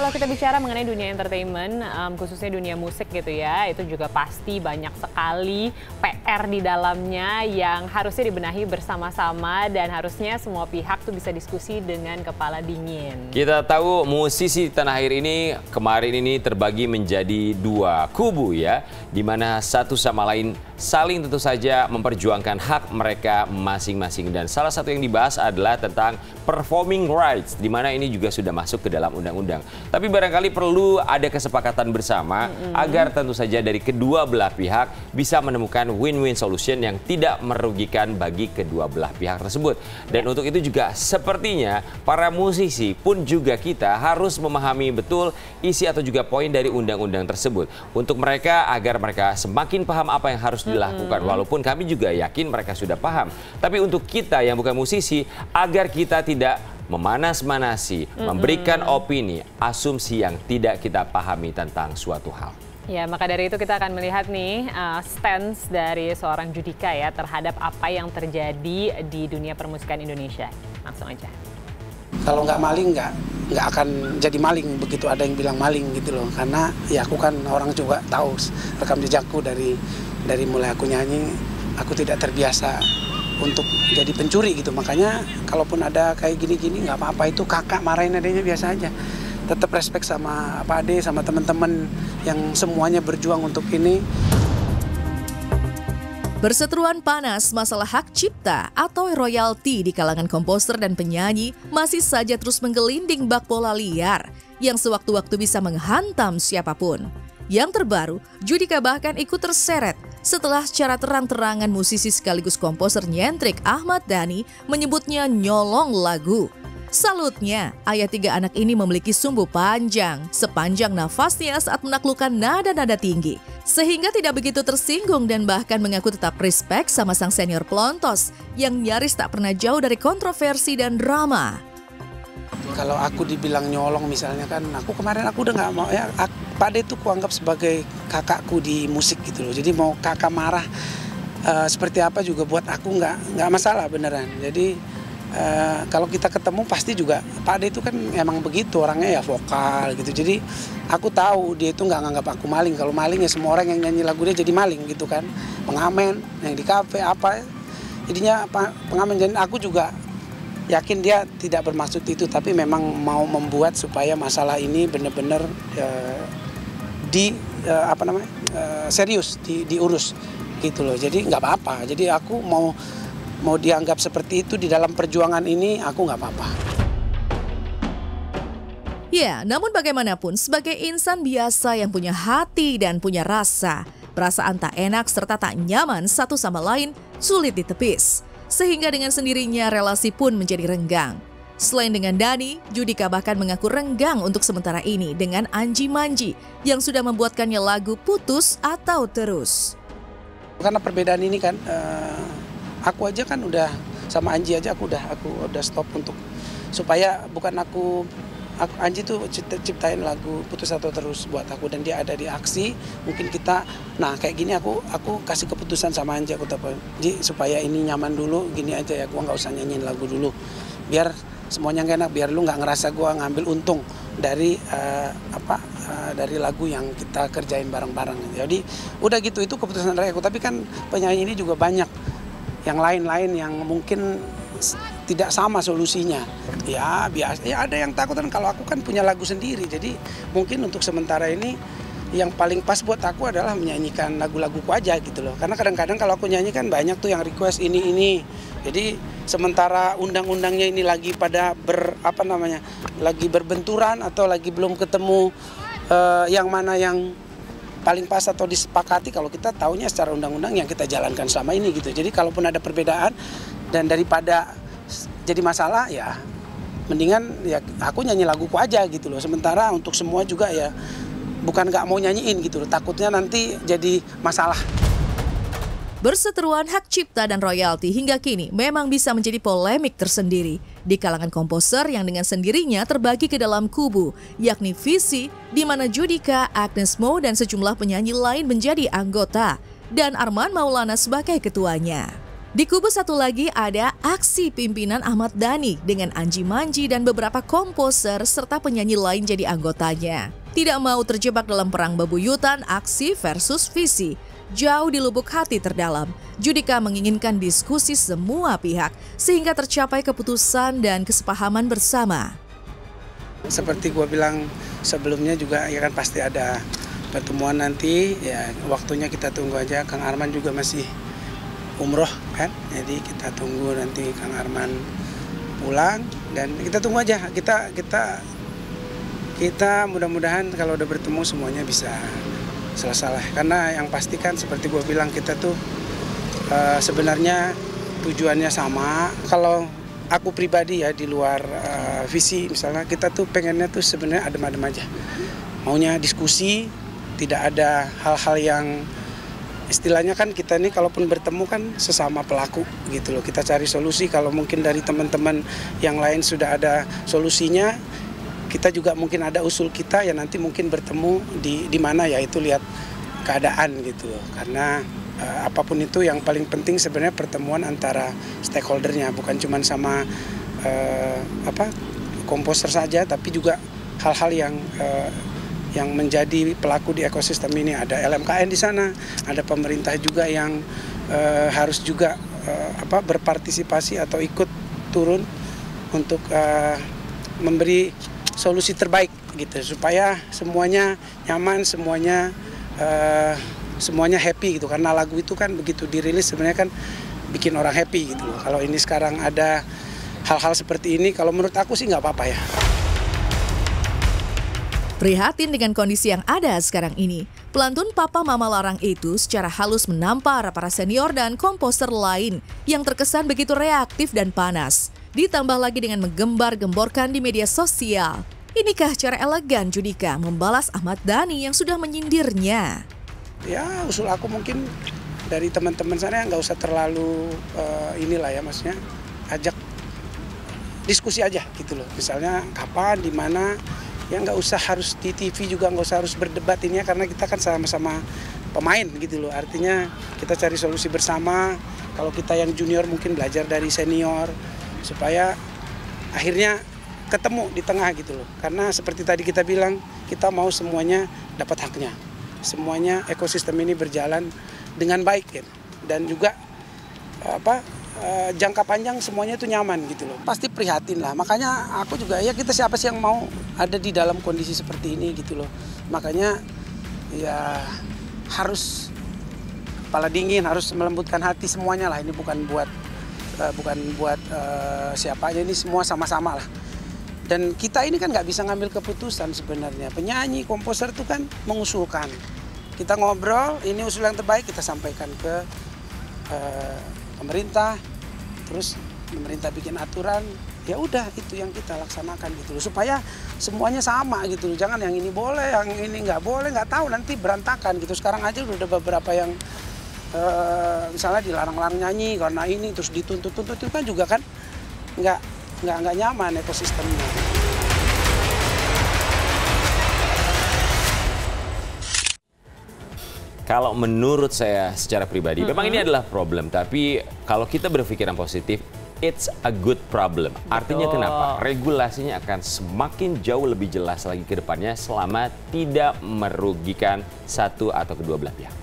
kalau kita bicara mengenai dunia entertainment, khususnya dunia musik gitu ya, itu juga pasti banyak sekali PR di dalamnya yang harusnya dibenahi bersama-sama dan harusnya semua pihak tuh bisa diskusi dengan kepala dingin. Kita tahu musisi tanah air ini kemarin ini terbagi menjadi dua kubu ya, di mana satu sama lain saling tentu saja memperjuangkan hak mereka masing-masing, dan salah satu yang dibahas adalah tentang performing rights, di mana ini juga sudah masuk ke dalam undang-undang. Tapi barangkali perlu ada kesepakatan bersama agar tentu saja dari kedua belah pihak bisa menemukan win-win solution yang tidak merugikan bagi kedua belah pihak tersebut. Dan untuk itu juga sepertinya para musisi pun juga kita harus memahami betul isi atau juga poin dari undang-undang tersebut. Untuk mereka agar mereka semakin paham apa yang harus dilakukan. Walaupun kami juga yakin mereka sudah paham. Tapi untuk kita yang bukan musisi, agar kita tidak memanas-manasi, memberikan opini, asumsi yang tidak kita pahami tentang suatu hal. Ya, maka dari itu kita akan melihat nih stance dari seorang Judika ya terhadap apa yang terjadi di dunia permusikan Indonesia. Langsung aja. Kalau nggak maling nggak akan jadi maling, begitu ada yang bilang maling gitu loh. Karena ya aku kan orang juga tahu rekam jejakku dari mulai aku nyanyi, aku tidak terbiasa untuk jadi pencuri gitu. Makanya kalaupun ada kayak gini-gini nggak apa-apa, itu kakak marahin adanya biasa aja. Tetap respect sama Pak Ade, sama teman-teman yang semuanya berjuang untuk ini. Berseteruan panas masalah hak cipta atau royalti di kalangan komposer dan penyanyi masih saja terus menggelinding bak bola liar yang sewaktu-waktu bisa menghantam siapapun. Yang terbaru, Judika bahkan ikut terseret setelah secara terang-terangan musisi sekaligus komposer nyentrik Ahmad Dhani menyebutnya nyolong lagu. Salutnya, ayah tiga anak ini memiliki sumbu panjang sepanjang nafasnya saat menaklukkan nada-nada tinggi, sehingga tidak begitu tersinggung dan bahkan mengaku tetap respect sama sang senior pelontos yang nyaris tak pernah jauh dari kontroversi dan drama. Kalau aku dibilang nyolong misalnya kan, aku kemarin aku udah nggak mau ya. Pak Ade itu kuanggap sebagai kakakku di musik gitu loh. Jadi mau kakak marah seperti apa juga buat aku nggak masalah beneran. Jadi kalau kita ketemu pasti juga Pak Ade itu kan emang begitu orangnya ya, vokal gitu. Jadi aku tahu dia itu nggak nganggap aku maling. Kalau maling ya semua orang yang nyanyi lagu dia jadi maling gitu kan. Pengamen yang di kafe apa, jadinya pengamen. Dan aku juga yakin dia tidak bermaksud itu, tapi memang mau membuat supaya masalah ini benar-benar serius diurus gitu loh. Jadi nggak apa-apa. Jadi aku mau dianggap seperti itu di dalam perjuangan ini, aku nggak apa-apa. Ya, namun bagaimanapun sebagai insan biasa yang punya hati dan punya rasa, perasaan tak enak serta tak nyaman satu sama lain sulit ditepis. Sehingga dengan sendirinya relasi pun menjadi renggang. Selain dengan Dhani, Judika bahkan mengaku renggang untuk sementara ini dengan Anji Manji yang sudah membuatkannya lagu Putus atau Terus. Karena perbedaan ini kan, aku aja kan udah sama Anji aja aku udah stop untuk supaya bukan Anji tuh ciptain lagu Putus atau Terus buat aku, dan dia ada di aksi. Mungkin kita, nah kayak gini aku kasih keputusan sama Anji, aku telepon Ji supaya ini nyaman dulu, gini aja ya, gua nggak usah nyanyiin lagu dulu, biar semuanya gak enak, biar lu nggak ngerasa gua ngambil untung dari dari lagu yang kita kerjain bareng-bareng. Jadi udah gitu, itu keputusan dari aku. Tapi kan penyanyi ini juga banyak yang lain-lain yang mungkin tidak sama solusinya. Ya biasa, ya ada yang takut kan, kalau aku kan punya lagu sendiri. Jadi mungkin untuk sementara ini yang paling pas buat aku adalah menyanyikan lagu-laguku aja gitu loh. Karena kadang-kadang kalau aku nyanyi kan banyak tuh yang request ini. Jadi sementara undang-undangnya ini lagi pada lagi berbenturan atau lagi belum ketemu yang mana yang paling pas atau disepakati, kalau kita taunya secara undang-undang yang kita jalankan selama ini gitu. Jadi kalaupun ada perbedaan dan daripada jadi masalah, ya mendingan ya aku nyanyi laguku aja gitu loh. Sementara untuk semua juga ya bukan nggak mau nyanyiin gitu loh, takutnya nanti jadi masalah. Berseteruan hak cipta dan royalti hingga kini memang bisa menjadi polemik tersendiri di kalangan komposer yang dengan sendirinya terbagi ke dalam kubu, yakni Visi, di mana Judika, Agnes Mo, dan sejumlah penyanyi lain menjadi anggota, dan Arman Maulana sebagai ketuanya. Di kubu satu lagi ada aksi pimpinan Ahmad Dhani dengan Anji Manji dan beberapa komposer serta penyanyi lain jadi anggotanya. Tidak mau terjebak dalam perang bebuyutan aksi versus visi. Jauh di lubuk hati terdalam, Judika menginginkan diskusi semua pihak sehingga tercapai keputusan dan kesepahaman bersama. Seperti gua bilang sebelumnya juga, ya kan pasti ada pertemuan nanti, ya waktunya kita tunggu aja. Kang Arman juga masih umroh kan, jadi kita tunggu nanti Kang Arman pulang dan kita tunggu aja. Kita mudah-mudahan kalau udah bertemu semuanya bisa selesai. Karena yang pasti kan seperti gue bilang, kita tuh sebenarnya tujuannya sama. Kalau aku pribadi ya, di luar visi misalnya, kita tuh pengennya tuh sebenarnya adem-adem aja. Maunya diskusi, tidak ada hal-hal yang istilahnya kan kita ini kalaupun bertemu kan sesama pelaku gitu loh. Kita cari solusi, kalau mungkin dari teman-teman yang lain sudah ada solusinya, kita juga mungkin ada usul kita, ya nanti mungkin bertemu di mana ya itu lihat keadaan gitu loh. Karena apapun itu yang paling penting sebenarnya pertemuan antara stakeholdernya, bukan cuma sama komposer saja, tapi juga hal-hal yang menjadi pelaku di ekosistem ini. Ada LMKN di sana, ada pemerintah juga yang harus juga berpartisipasi atau ikut turun untuk memberi solusi terbaik gitu, supaya semuanya nyaman, semuanya happy gitu. Karena lagu itu kan begitu dirilis sebenarnya kan bikin orang happy gitu loh. Kalau ini sekarang ada hal-hal seperti ini, kalau menurut aku sih nggak apa-apa ya. Prihatin dengan kondisi yang ada sekarang ini, pelantun Papa Mama Larang itu secara halus menampar para senior dan komposer lain yang terkesan begitu reaktif dan panas. Ditambah lagi dengan menggembar-gemborkan di media sosial. Inikah cara elegan Judika membalas Ahmad Dhani yang sudah menyindirnya? Ya usul aku mungkin dari teman-teman sana nggak usah terlalu inilah ya, maksudnya ajak diskusi aja gitu loh. Misalnya kapan, di mana, ya nggak usah harus di TV juga, nggak usah harus berdebat ini ya, karena kita kan sama-sama pemain gitu loh. Artinya kita cari solusi bersama. Kalau kita yang junior mungkin belajar dari senior, supaya akhirnya ketemu di tengah gitu loh. Karena seperti tadi kita bilang, kita mau semuanya dapat haknya. Semuanya ekosistem ini berjalan dengan baik gitu. Dan juga jangka panjang semuanya itu nyaman gitu loh. Pasti prihatin lah. Makanya aku juga, ya kita siapa sih yang mau ada di dalam kondisi seperti ini gitu loh. Makanya ya harus kepala dingin, harus melembutkan hati semuanya lah. Ini bukan buat siapa aja, ini semua sama-sama lah. Dan kita ini kan nggak bisa ngambil keputusan sebenarnya. Penyanyi, komposer itu kan mengusulkan. Kita ngobrol, ini usul yang terbaik kita sampaikan ke pemerintah. Terus pemerintah bikin aturan, ya udah itu yang kita laksanakan gitu loh. Supaya semuanya sama gitu loh. Jangan yang ini boleh, yang ini nggak boleh, nggak tahu nanti berantakan gitu. Sekarang aja udah beberapa yang misalnya dilarang-larang nyanyi karena ini, terus dituntut-tuntut, itu kan juga kan nggak nyaman ekosistemnya. Kalau menurut saya secara pribadi, memang ini adalah problem. Tapi kalau kita berpikiran positif, it's a good problem. Artinya kenapa? Regulasinya akan semakin jauh lebih jelas lagi ke depannya selama tidak merugikan satu atau kedua belah pihak.